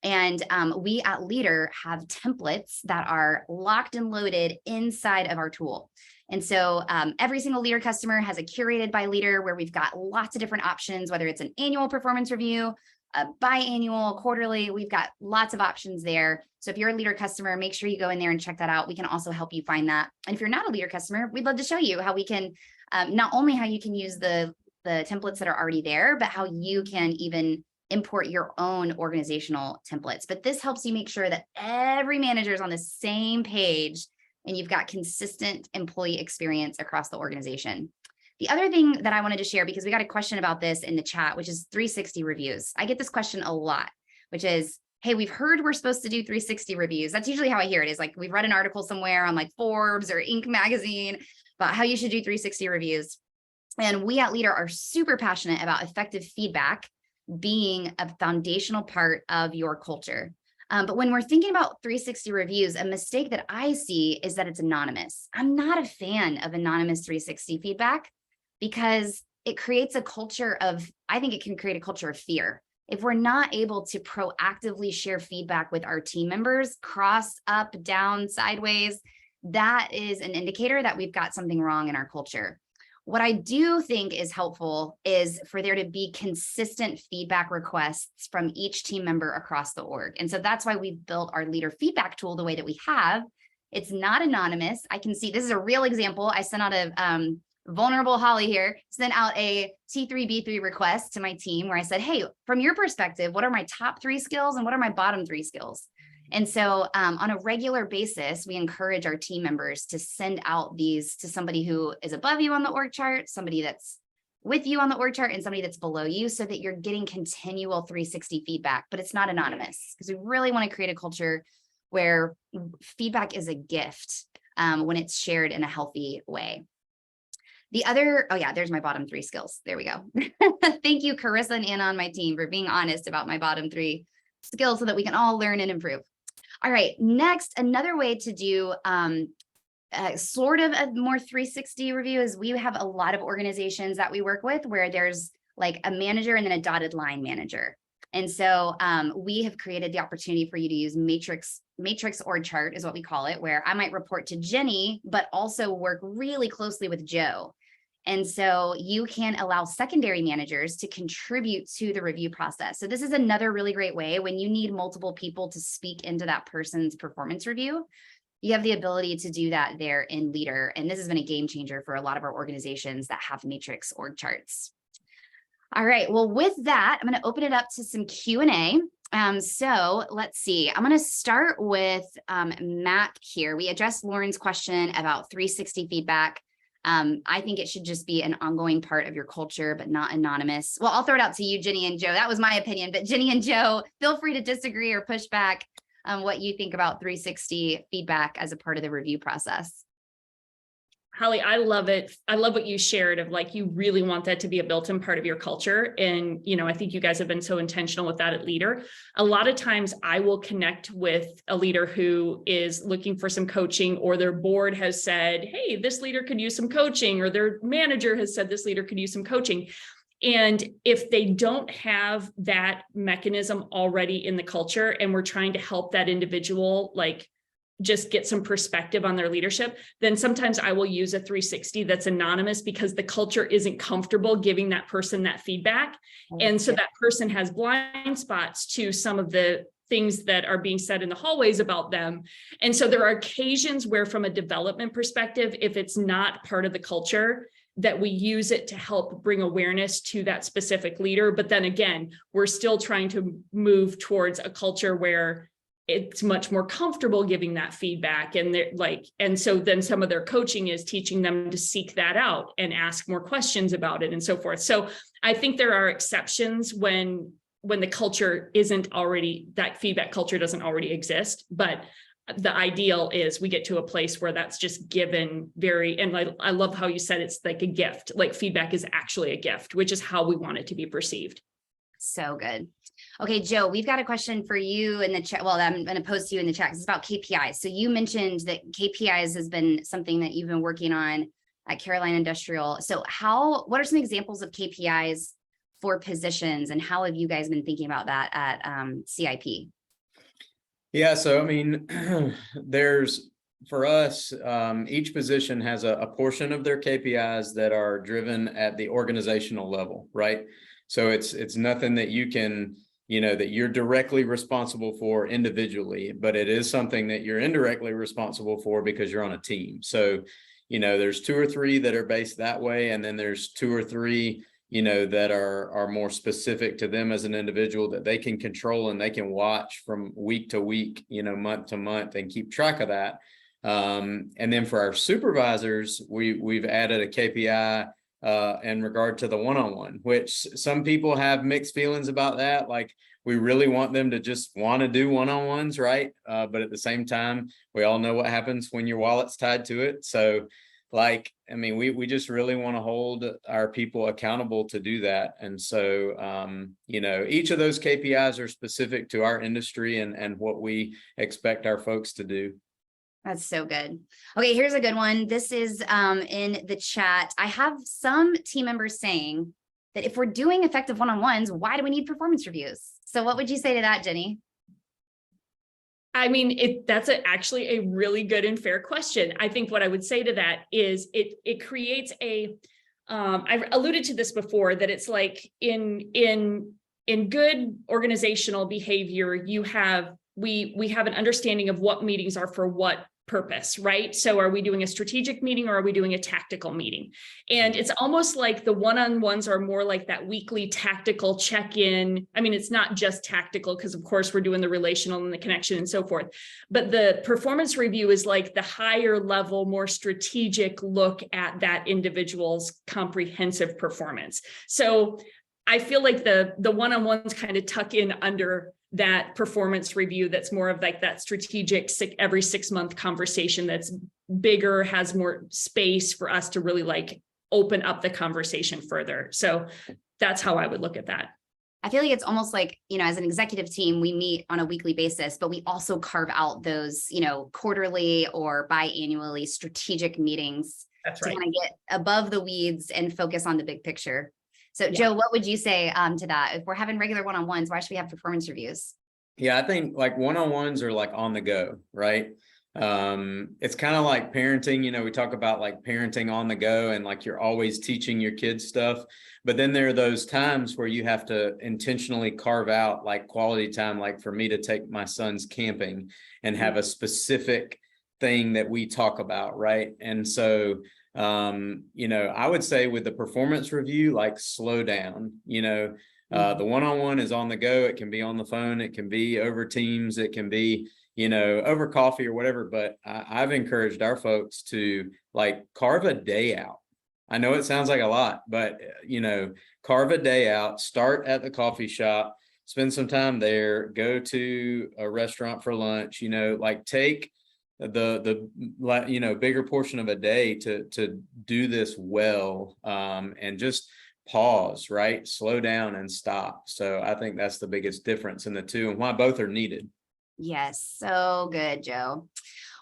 And we at Leader have templates that are locked and loaded inside of our tool. And so every single Leader customer has a curated by Leader where we've got lots of different options, whether it's an annual performance review, a biannual, quarterly, we've got lots of options there. So if you're a Leader customer, make sure you go in there and check that out. We can also help you find that. And if you're not a Leader customer, we'd love to show you how we can, not only how you can use the templates that are already there, but how you can even import your own organizational templates. But this helps you make sure that every manager is on the same page and you've got consistent employee experience across the organization. The other thing that I wanted to share, because we got a question about this in the chat, which is 360 reviews. I get this question a lot, which is, hey, we've heard we're supposed to do 360 reviews. That's usually how I hear it, is like we've read an article somewhere on like Forbes or Inc. magazine about how you should do 360 reviews. And we at Leader are super passionate about effective feedback being a foundational part of your culture. But when we're thinking about 360 reviews, a mistake that I see is that it's anonymous. I'm not a fan of anonymous 360 feedback because it creates a culture of, I think it can create a culture of fear. If we're not able to proactively share feedback with our team members, cross, up, down, sideways, that is an indicator that we've got something wrong in our culture. What I do think is helpful is for there to be consistent feedback requests from each team member across the org. And so that's why we've built our leader feedback tool the way that we have. It's not anonymous. I can see, this is a real example. I sent out a vulnerable Holly here, sent out a T3B3 request to my team where I said, hey, from your perspective, what are my top 3 skills and what are my bottom 3 skills? And so on a regular basis, we encourage our team members to send out these to somebody who is above you on the org chart, somebody that's with you on the org chart, and somebody that's below you, so that you're getting continual 360 feedback, but it's not anonymous, because we really want to create a culture where feedback is a gift when it's shared in a healthy way. The other, oh yeah, there's my bottom 3 skills. There we go. Thank you, Carissa and Anna on my team, for being honest about my bottom 3 skills so that we can all learn and improve. All right, next, another way to do sort of a more 360 review is we have a lot of organizations that we work with where there's like a manager and then a dotted line manager. And so we have created the opportunity for you to use matrix org chart is what we call it, where I might report to Jenny, but also work really closely with Joe. And so you can allow secondary managers to contribute to the review process. So this is another really great way when you need multiple people to speak into that person's performance review. You have the ability to do that there in Leader. And this has been a game changer for a lot of our organizations that have matrix org charts. All right, well, with that, I'm going to open it up to some Q&A. So let's see, I'm going to start with Matt here. We addressed Lauren's question about 360 feedback. I think it should just be an ongoing part of your culture, but not anonymous. Well, I'll throw it out to you, Jenny and Joe. That was my opinion, but Jenny and Joe, feel free to disagree or push back on what you think about 360 feedback as a part of the review process. Holly, I love it. I love what you shared of like, you really want that to be a built-in part of your culture. And, you know, I think you guys have been so intentional with that at Leader. A lot of times I will connect with a leader who is looking for some coaching, or their board has said, hey, this leader could use some coaching, or their manager has said this leader could use some coaching. And if they don't have that mechanism already in the culture, and we're trying to help that individual, like, just get some perspective on their leadership, then sometimes I will use a 360 that's anonymous because the culture isn't comfortable giving that person that feedback. And so that person has blind spots to some of the things that are being said in the hallways about them. And so there are occasions where, from a development perspective, if it's not part of the culture, that we use it to help bring awareness to that specific leader. But then again, we're still trying to move towards a culture where it's much more comfortable giving that feedback. And they're like, and so then some of their coaching is teaching them to seek that out and ask more questions about it and so forth. So I think there are exceptions when the culture isn't already, that feedback culture doesn't already exist. But the ideal is we get to a place where that's just given very, and I love how you said it's like a gift, like feedback is actually a gift, which is how we want it to be perceived. So good. Okay, Joe, we've got a question for you in the chat. Well, I'm going to post to you in the chat. It's about KPIs. So you mentioned that KPIs has been something that you've been working on at Carolina Industrial. So what are some examples of KPIs for positions, and how have you guys been thinking about that at CIP? Yeah, so I mean, for us, each position has a portion of their KPIs that are driven at the organizational level, right? So it's nothing that you can, that you're directly responsible for individually, but it is something that you're indirectly responsible for because you're on a team. So, there's 2 or 3 that are based that way. And then there's 2 or 3, that are more specific to them as an individual that they can control and they can watch from week to week, month to month, and keep track of that. And then for our supervisors, we've added a KPI in regard to the one-on-one, which some people have mixed feelings about that. Like, we really want them to just want to do one-on-ones, right? But at the same time, we all know what happens when your wallet's tied to it. So we just really want to hold our people accountable to do that. And so, each of those KPIs are specific to our industry and what we expect our folks to do. That's so good. Okay, here's a good one. This is in the chat. I have some team members saying that if we're doing effective one-on-ones, why do we need performance reviews? So what would you say to that, Jenni? I mean, that's actually a really good and fair question. I think what I would say to that is it creates I've alluded to this before, that it's like in good organizational behavior, we have an understanding of what meetings are for what purpose, right? So are we doing a strategic meeting or are we doing a tactical meeting? And it's almost like the one-on-ones are more like that weekly tactical check-in. I mean, it's not just tactical, because of course we're doing the relational and the connection and so forth, but the performance review is like the higher level, more strategic look at that individual's comprehensive performance. So I feel like the one-on-ones kind of tuck in under that performance review. That's more of like that strategic every 6-month conversation that's bigger, has more space for us to really like open up the conversation further. So that's how I would look at that. I feel like it's almost like, as an executive team, we meet on a weekly basis, but we also carve out those, quarterly or biannually strategic meetings. That's right. To kind of get above the weeds and focus on the big picture. So Joe, what would you say to that? If we're having regular one-on-ones, why should we have performance reviews? Yeah, I think like one-on-ones are like on the go, right? It's kind of like parenting, we talk about like parenting on the go and like you're always teaching your kids stuff. But then there are those times where you have to intentionally carve out like quality time, like for me to take my sons camping and have a specific thing that we talk about, right? And so I would say with the performance review, like slow down, the one-on-one is on the go. It can be on the phone. It can be over Teams. It can be, over coffee or whatever. But I've encouraged our folks to like carve a day out. I know it sounds like a lot, but, carve a day out, start at the coffee shop, spend some time there, go to a restaurant for lunch, like take the bigger portion of a day to do this well, and just pause, right? Slow down and stop. So I think that's the biggest difference in the two and why both are needed. Yes. So good, Joe.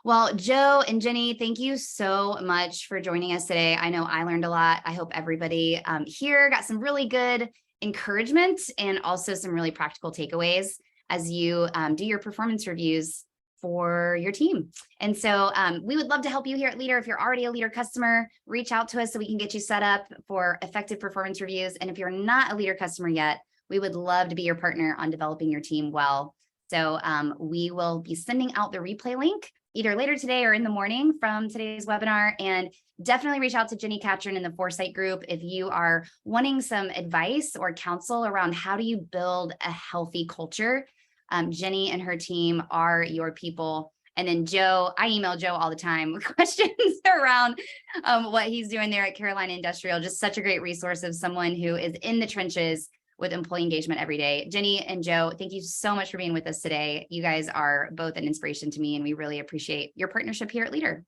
Well, Joe and Jenni, thank you so much for joining us today. I know I learned a lot. I hope everybody here got some really good encouragement and also some really practical takeaways as you do your performance reviews for your team. And so we would love to help you here at Leader. If you're already a Leader customer, reach out to us so we can get you set up for effective performance reviews. And if you're not a Leader customer yet, we would love to be your partner on developing your team well. So we will be sending out the replay link either later today or in the morning from today's webinar. And definitely reach out to Jenni Catron in the Foresight group if you are wanting some advice or counsel around how do you build a healthy culture. Jenni and her team are your people. And then Joe, I email Joe all the time with questions around what he's doing there at Carolina Industrial. Just such a great resource of someone who is in the trenches with employee engagement every day. Jenni and Joe, thank you so much for being with us today. You guys are both an inspiration to me, and we really appreciate your partnership here at Leader.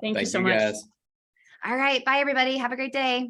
Thank you so much. Guys. All right. Bye, everybody. Have a great day.